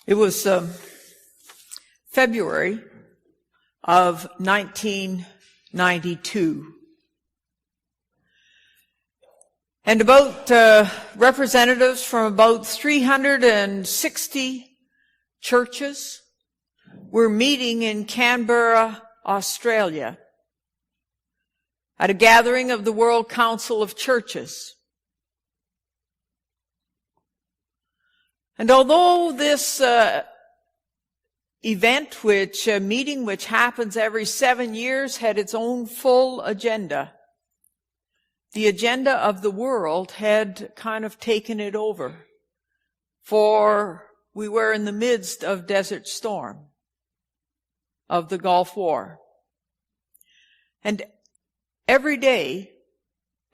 It was February of 1992. And representatives from about 360 churches were meeting in Canberra, Australia, at a gathering of the World Council of Churches. And although this meeting which happens every 7 years, had its own full agenda, the agenda of the world had kind of taken it over. For we were in the midst of Desert Storm, of the Gulf War. And every day,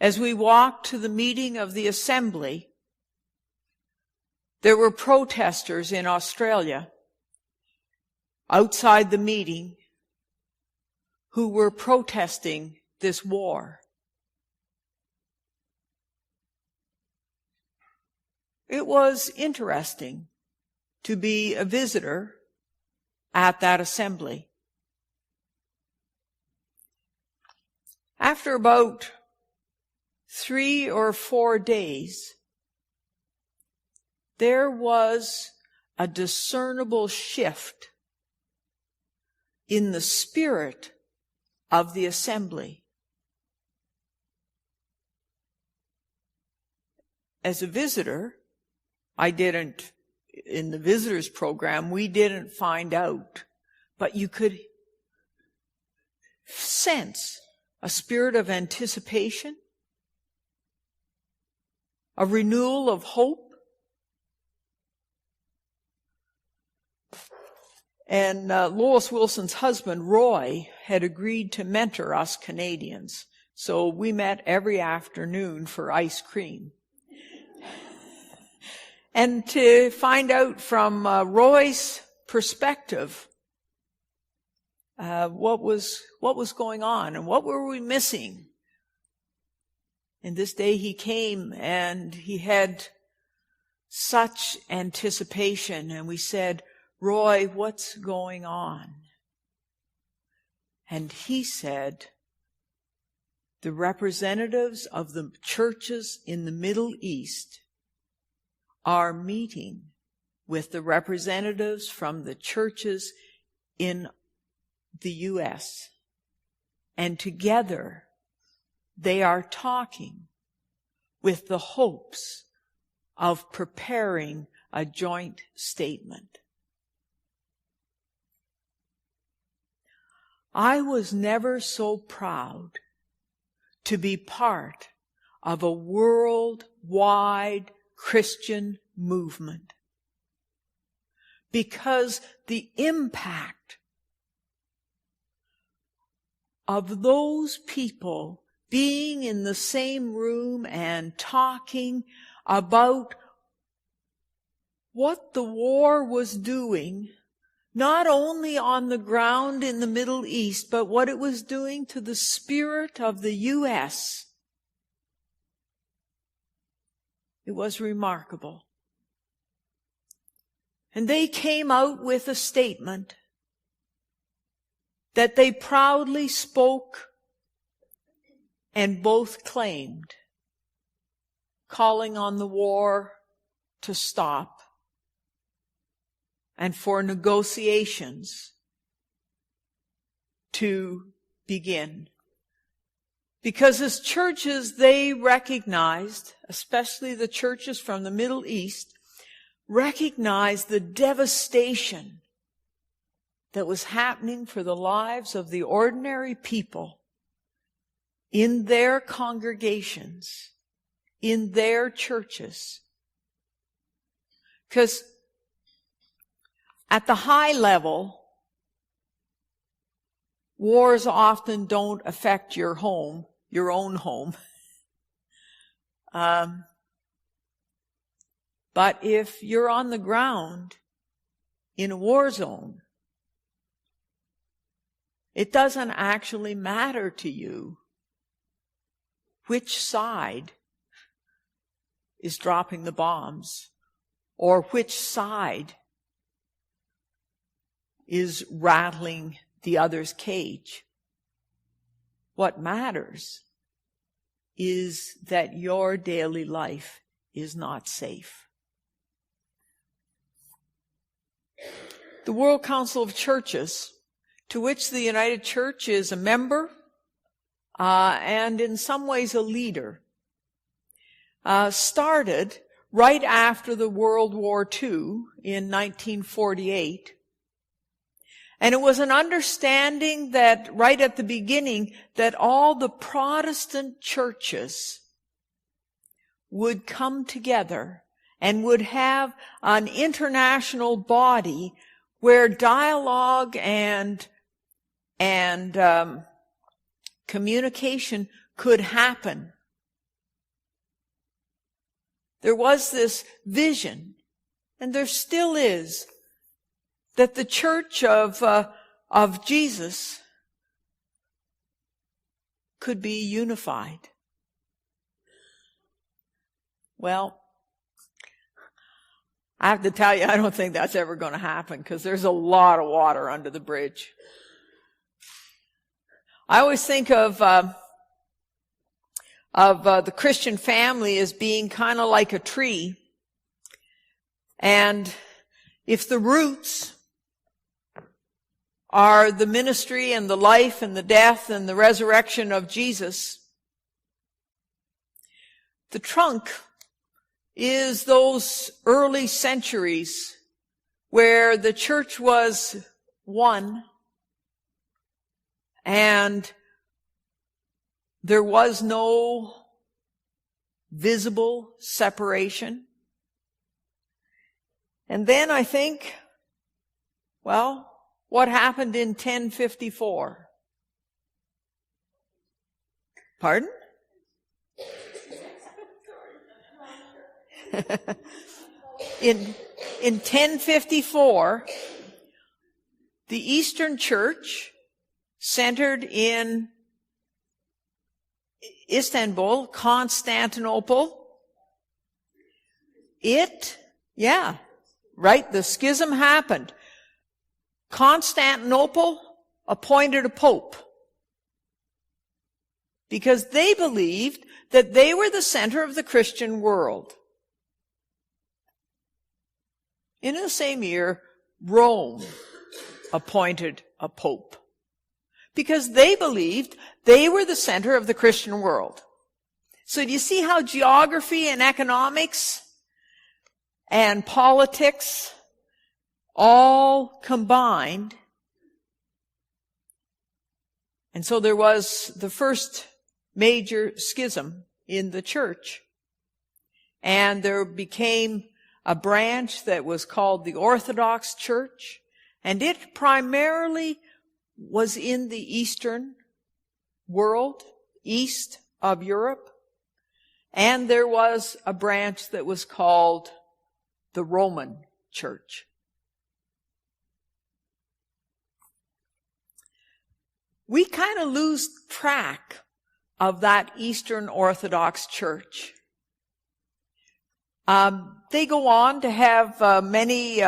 as we walked to the meeting of the assembly, there were protesters in Australia outside the meeting who were protesting this war. It was interesting to be a visitor at that assembly. After about 3 or 4 days, there was a discernible shift in the spirit of the assembly. As a visitor, in the visitors program, we didn't find out, but you could sense a spirit of anticipation, a renewal of hope. And Lois Wilson's husband, Roy, had agreed to mentor us Canadians. So we met every afternoon for ice cream. And to find out from Roy's perspective what was going on and what were we missing. And this day he came and he had such anticipation, and we said, "Roy, what's going on?" And he said, "The representatives of the churches in the Middle East are meeting with the representatives from the churches in the U.S. And together they are talking with the hopes of preparing a joint statement." I was never so proud to be part of a worldwide Christian movement, because the impact of those people being in the same room and talking about what the war was doing, not only on the ground in the Middle East, but what it was doing to the spirit of the U.S. It was remarkable. And they came out with a statement that they proudly spoke and both claimed, calling on the war to stop and for negotiations to begin. Because as churches, they recognized, especially the churches from the Middle East, recognized the devastation that was happening for the lives of the ordinary people in their congregations, in their churches. Because at the high level, wars often don't affect your home, your own home. But if you're on the ground in a war zone, it doesn't actually matter to you which side is dropping the bombs or which side is rattling the other's cage. What matters is that your daily life is not safe. The World Council of Churches, to which the United Church is a member and in some ways a leader, started right after the World War II in 1948. And it was an understanding that right at the beginning that all the Protestant churches would come together and would have an international body where dialogue and communication could happen. There was this vision, and there still is, that the church of Jesus could be unified. Well, I have to tell you, I don't think that's ever going to happen because there's a lot of water under the bridge. I always think of the Christian family as being kind of like a tree. And if the roots are the ministry and the life and the death and the resurrection of Jesus, the trunk is those early centuries where the church was one and there was no visible separation. And then I think, well, what happened in 1054? Pardon? In 1054, the Eastern Church, centered in Istanbul, Constantinople, the schism happened. Constantinople appointed a pope because they believed that they were the center of the Christian world. In the same year, Rome appointed a pope because they believed they were the center of the Christian world. So do you see how geography and economics and politics all combined? And so there was the first major schism in the church. And there became a branch that was called the Orthodox Church. And it primarily was in the Eastern world, east of Europe. And there was a branch that was called the Roman Church. We kind of lose track of that Eastern Orthodox Church. They go on to have many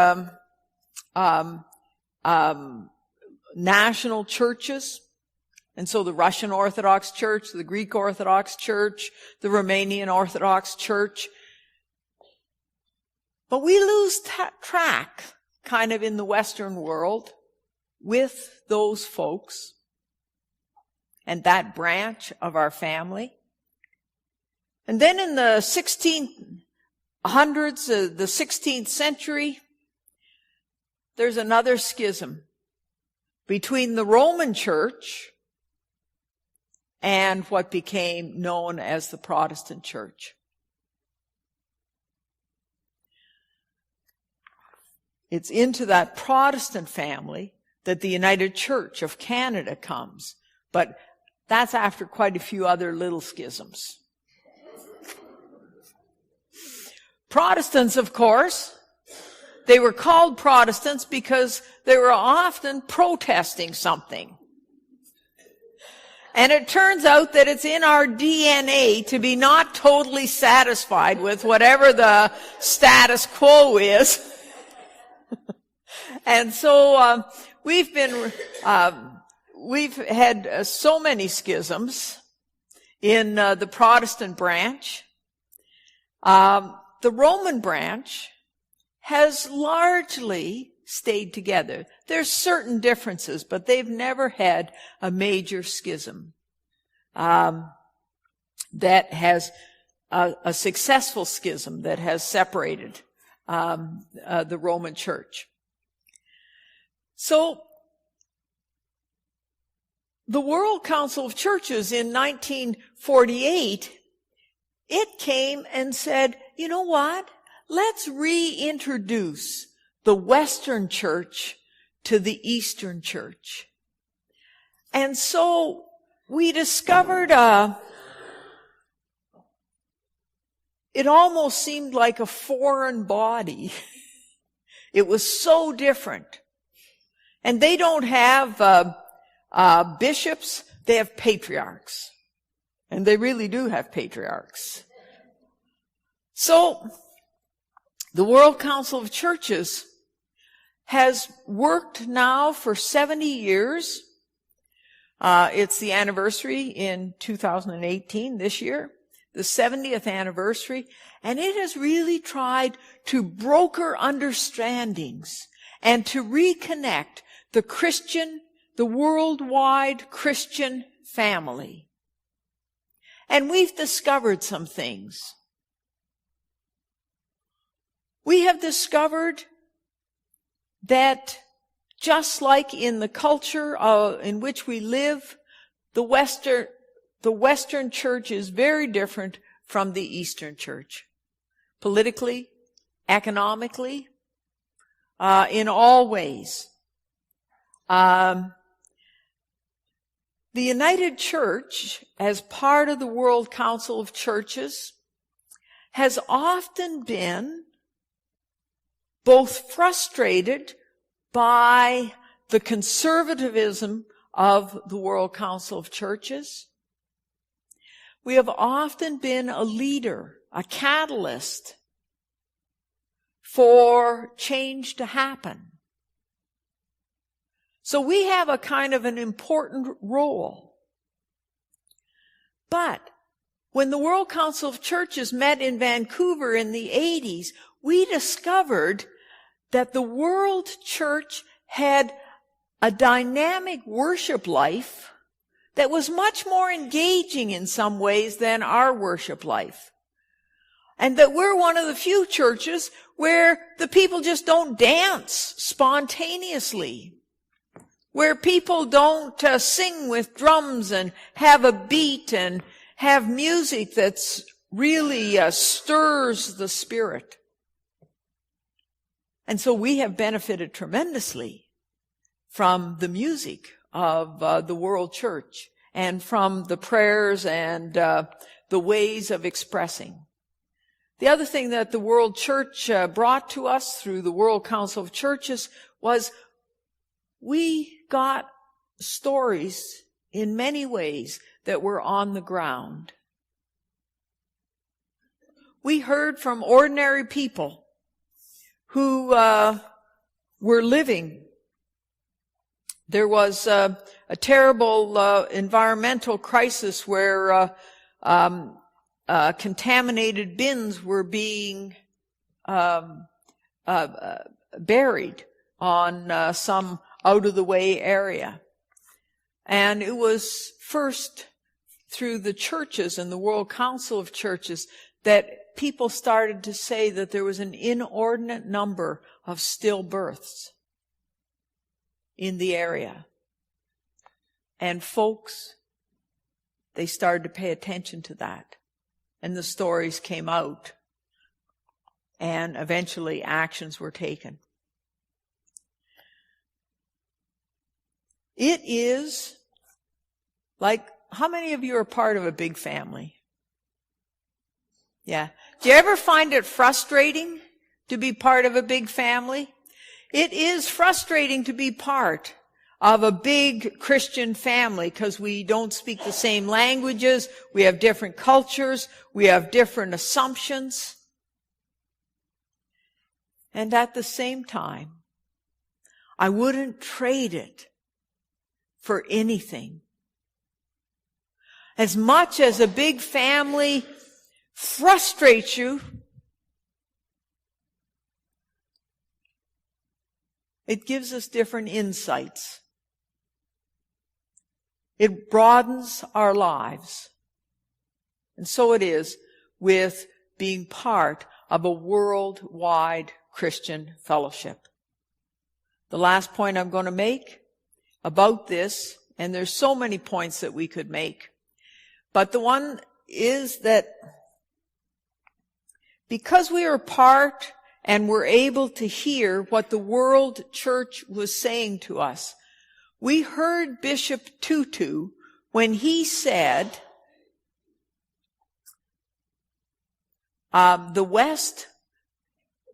national churches. And so the Russian Orthodox Church, the Greek Orthodox Church, the Romanian Orthodox Church. But we lose track kind of in the Western world with those folks and that branch of our family. And then in the 1600s, the 16th century, there's another schism between the Roman Church and what became known as the Protestant Church. It's into that Protestant family that the United Church of Canada comes. But that's after quite a few other little schisms. Protestants, of course, they were called Protestants because they were often protesting something. And it turns out that it's in our DNA to be not totally satisfied with whatever the status quo is. And so we've had so many schisms in the Protestant branch. The Roman branch has largely stayed together. There's certain differences, but they've never had a major schism that has a successful schism that has separated the Roman Church. So, the World Council of Churches in 1948, it came and said, you know what? Let's reintroduce the Western Church to the Eastern Church. And so we discovered it almost seemed like a foreign body. It was so different. And they don't have bishops, they have patriarchs. And they really do have patriarchs. So, the World Council of Churches has worked now for 70 years. It's the anniversary in 2018, this year, the 70th anniversary, and it has really tried to broker understandings and to reconnect the worldwide Christian family. And we've discovered some things. We have discovered that just like in the culture in which we live, the Western Church is very different from the Eastern Church. Politically, economically, in all ways. The United Church, as part of the World Council of Churches, has often been both frustrated by the conservatism of the World Council of Churches. We have often been a leader, a catalyst for change to happen. So we have a kind of an important role. But when the World Council of Churches met in Vancouver in the 80s, we discovered that the World Church had a dynamic worship life that was much more engaging in some ways than our worship life. And that we're one of the few churches where the people just don't dance spontaneously. Where people don't sing with drums and have a beat and have music that's really stirs the spirit. And so we have benefited tremendously from the music of the World Church and from the prayers and the ways of expressing. The other thing that the World Church brought to us through the World Council of Churches was we got stories in many ways that were on the ground. We heard from ordinary people who were living. There was a terrible environmental crisis where contaminated bins were being buried on some out-of-the-way area. And it was first through the churches and the World Council of Churches that people started to say that there was an inordinate number of stillbirths in the area. And folks, they started to pay attention to that. And the stories came out. And eventually actions were taken. It is like, how many of you are part of a big family? Yeah. Do you ever find it frustrating to be part of a big family? It is frustrating to be part of a big Christian family because we don't speak the same languages, we have different cultures, we have different assumptions. And at the same time, I wouldn't trade it for anything. As much as a big family frustrates you, it gives us different insights. It broadens our lives. And so it is with being part of a worldwide Christian fellowship. The last point I'm going to make about this, and there's so many points that we could make, but the one is that because we are part and we're able to hear what the world church was saying to us, we heard Bishop Tutu when he said, the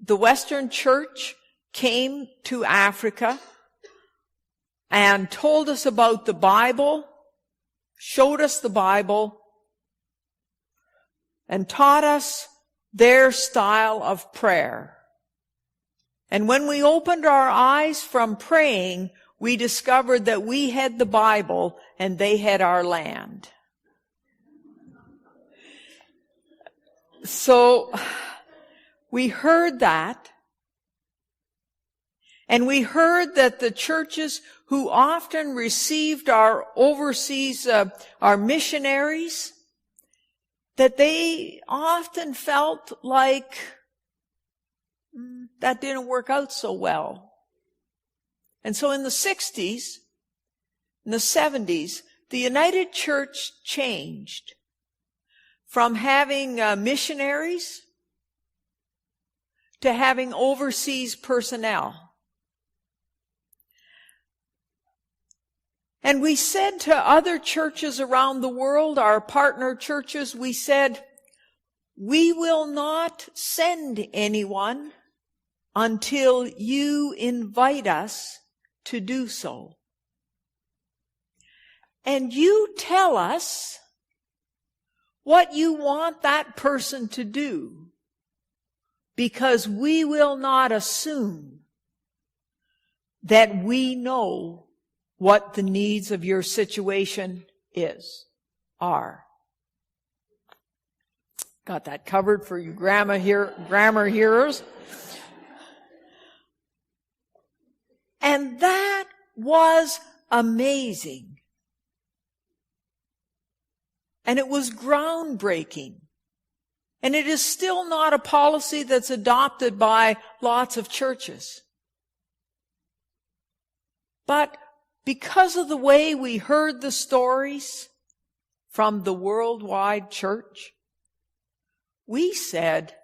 Western church came to Africa and told us about the Bible, showed us the Bible, and taught us their style of prayer. And when we opened our eyes from praying, we discovered that we had the Bible and they had our land. So we heard that, and we heard that the churches who often received our overseas, our missionaries, that they often felt like that didn't work out so well. And so in the 60s, in the 70s, the United Church changed from having missionaries to having overseas personnel. And we said to other churches around the world, our partner churches, we said, we will not send anyone until you invite us to do so. And you tell us what you want that person to do, because we will not assume that we know what the needs of your situation are. Got that covered for you grammar hearers. And that was amazing. And it was groundbreaking. And it is still not a policy that's adopted by lots of churches. But because of the way we heard the stories from the worldwide church, we said,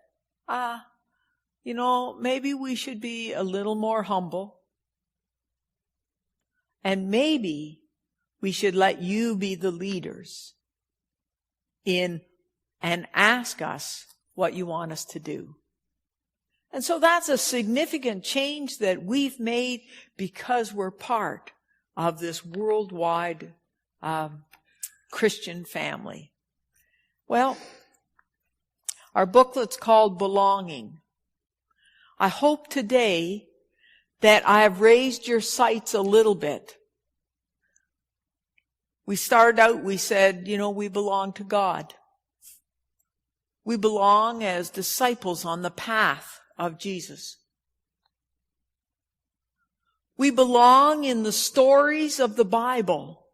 maybe we should be a little more humble. And maybe we should let you be the leaders and ask us what you want us to do. And so that's a significant change that we've made because we're part of this worldwide Christian family. Well, our booklet's called Belonging. I hope today that I have raised your sights a little bit. We started out, we said, we belong to God. We belong as disciples on the path of Jesus. We belong in the stories of the Bible,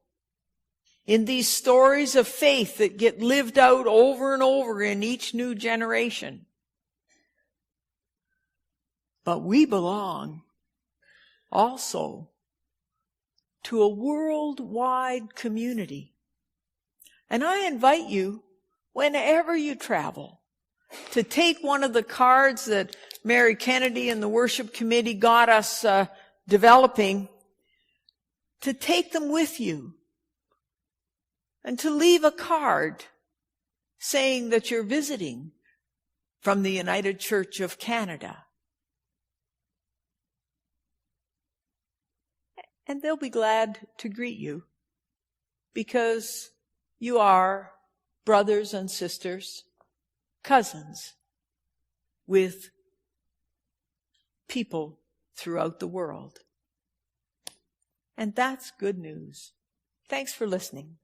in these stories of faith that get lived out over and over in each new generation. But we belong also to a worldwide community. And I invite you, whenever you travel, to take one of the cards that Mary Kennedy and the worship committee got us developing, to take them with you and to leave a card saying that you're visiting from the United Church of Canada. And they'll be glad to greet you because you are brothers and sisters, cousins with people throughout the world. And that's good news. Thanks for listening.